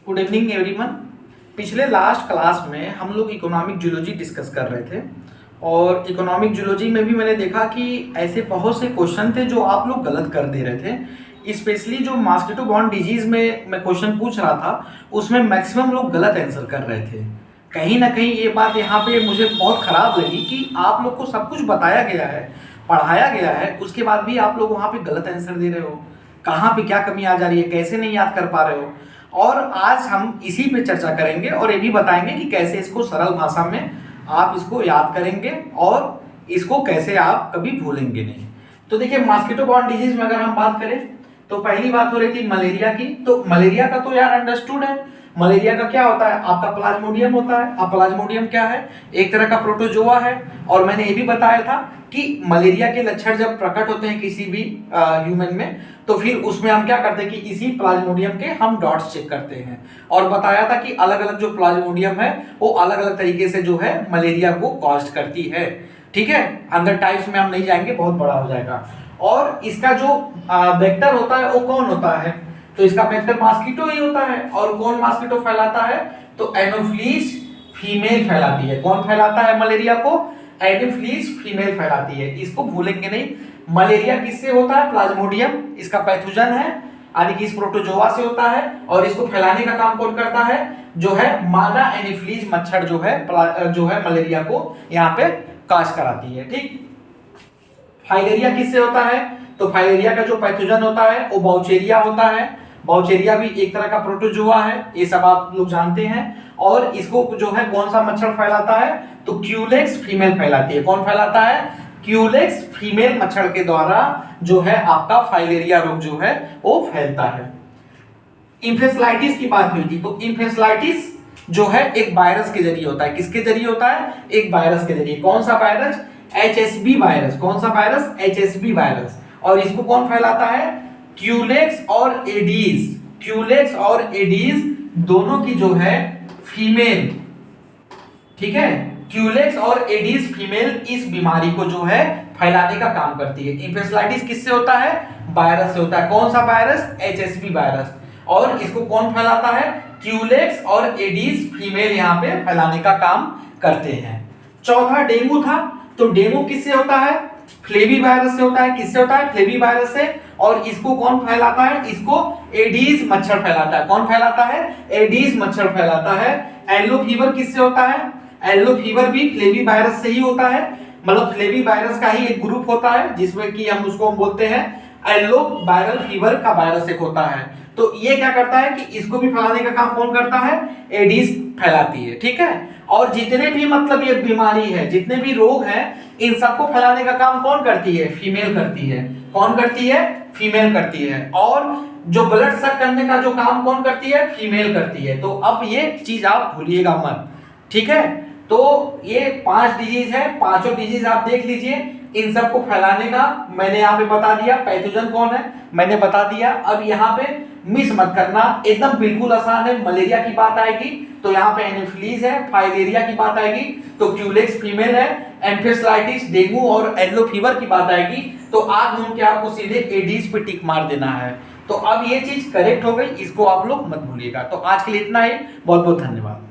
Good evening everyone. पिछले last class में हम लोग इकोनॉमिक जूलॉजी डिस्कस कर रहे थे और इकोनॉमिक जूलॉजी में भी मैंने देखा कि ऐसे बहुत से क्वेश्चन थे जो आप लोग गलत कर दे रहे थे। स्पेशली जो मॉस्किटो बॉर्न डिजीज में मैं क्वेश्चन पूछ रहा था उसमें मैक्सिमम लोग गलत आंसर कर रहे थे। कहीं ना कहीं ये बात यहाँ पे मुझे बहुत ख़राब लगी कि आप लोग को सब कुछ बताया गया है, पढ़ाया गया है, उसके बाद भी आप लोग वहाँ पे गलत आंसर दे रहे हो। कहाँ पे क्या कमी आ जा रही है, कैसे नहीं याद कर पा रहे हो। और आज हम इसी पे चर्चा करेंगे और ये भी बताएंगे कि कैसे इसको सरल भाषा में आप इसको याद करेंगे और इसको कैसे आप कभी भूलेंगे नहीं। तो देखिए, मॉस्किटो बॉर्न डिजीज में अगर हम बात करें तो पहली बात हो रही थी मलेरिया की। तो मलेरिया का तो यार अंडरस्टूड है। मलेरिया का क्या होता है, आपका प्लाज्मोडियम होता है। अब प्लाज्मोडियम क्या है, एक तरह का प्रोटोजोआ है। और मैंने ये भी बताया था कि मलेरिया के लक्षण जब प्रकट होते हैं किसी भी ह्यूमन में तो फिर उसमें हम क्या करते हैं कि इसी प्लाज्मोडियम के हम डॉट्स चेक करते हैं। और बताया था कि अलग अलग जो प्लाज्मोडियम है वो अलग अलग तरीके से जो है मलेरिया को कॉज करती है। ठीक है, अंदर टाइप्स में हम नहीं जाएंगे, बहुत बड़ा हो जाएगा। और इसका जो वेक्टर होता है वो कौन होता है, तो इसका वेक्टर मॉस्किटो ही होता है। और कौन मॉस्किटो फैलाता है, तो एनोफ्लीज फीमेल फैलाती है। कौन फैलाता है मलेरिया को, एनोफ्लीज फीमेल फैलाती है। इसको भूलेंगे नहीं। मलेरिया किससे होता है, प्लाज्मोडियम इसका पैथोजन है, यानी कि इस प्रोटोजोआ से होता है। और इसको फैलाने का काम कौन करता है, जो है मादा एनोफ्लीज मच्छर जो है मलेरिया को यहाँ पे काज कराती है। ठीक, फाइलेरिया किससे होता है, तो फाइलेरिया का जो पैथोजन होता है वो बाउचेरिया होता है। बाउचेरिया भी एक तरह का प्रोटोजोआ है, ये सब आप लोग जानते हैं। और इसको जो है कौन सा मच्छर फैलाता है, तो क्यूलेक्स फीमेल फैलाती है। कौन फैलाता है, क्यूलेक्स फीमेल मच्छर के द्वारा जो है आपका फाइलेरिया रोग जो है वो फैलता है। इंफेस्लाइटिस की बात हुई थी, तो इंफेस्लाइटिस जो है एक वायरस के जरिए होता है। किसके जरिए होता है, एक वायरस के जरिए। कौन सा वायरस, एचएसबी वायरस। कौन सा वायरस, एचएसबी वायरस। और इसको कौन फैलाता है, क्यूलेक्स और एडीज। क्यूलेक्स और एडीज दोनों की जो है फीमेल, ठीक है, क्यूलेक्स और एडीज फीमेल इस बीमारी को जो है फैलाने का काम करती है। इंफेस्लाइटिस किससे होता है, वायरस से होता है। कौन सा वायरस, एचएसबी वायरस। और इसको कौन फैलाता है, क्यूलेक्स और एडीज फीमेल यहाँ पे फैलाने का काम करते हैं। चौथा डेंगू था, तो डेंगू किससे होता है, फ्लेवी वायरस से होता है। किससे होता है, फ्लेवी वायरस से। और इसको कौन फैलाता है, इसको एडीज मच्छर फैलाता है। कौन फैलाता है, एडीज मच्छर फैलाता है। येलो फीवर किससे होता है, येलो फीवर भी फ्लेवी वायरस से ही होता है। मतलब फ्लेवी वायरस का ही एक ग्रुप होता है जिसमें कि हम उसको बोलते हैं येलो वायरल फीवर का वायरस एक होता है। तो ये क्या करता है कि इसको भी फैलाने का काम कौन करता है, एडीज फैलाती है। ठीक है, और जितने भी मतलब ये बीमारी है, जितने भी रोग हैं, इन सबको फैलाने का काम कौन करती है, फीमेल करती है। कौन करती है, फीमेल करती है। और जो ब्लड सक करने का जो काम कौन करती है, फीमेल करती है। तो अब ये चीज आप भूलिएगा मत। ठीक है, तो ये 5 डिजीज है, पांचों डिजीज आप देख लीजिए। इन सबको फैलाने का मैंने यहाँ पे बता दिया, पैथोजन कौन है मैंने बता दिया। अब यहाँ पे मिस मत करना, एकदम बिल्कुल आसान है। मलेरिया की बात आएगी तो यहाँ पे एनोफ्लीज है, फाइलेरिया की बात आएगी तो क्यूलेक्स फीमेल है, एन्फेसाइटिस, डेंगू और येलो फीवर की बात आएगी तो आग मूंद के आपको सीधे एडीज पे टिक मार देना है। तो अब ये चीज करेक्ट हो गई, इसको आप लोग मत भूलिएगा। तो आज के लिए इतना ही, बहुत बहुत धन्यवाद।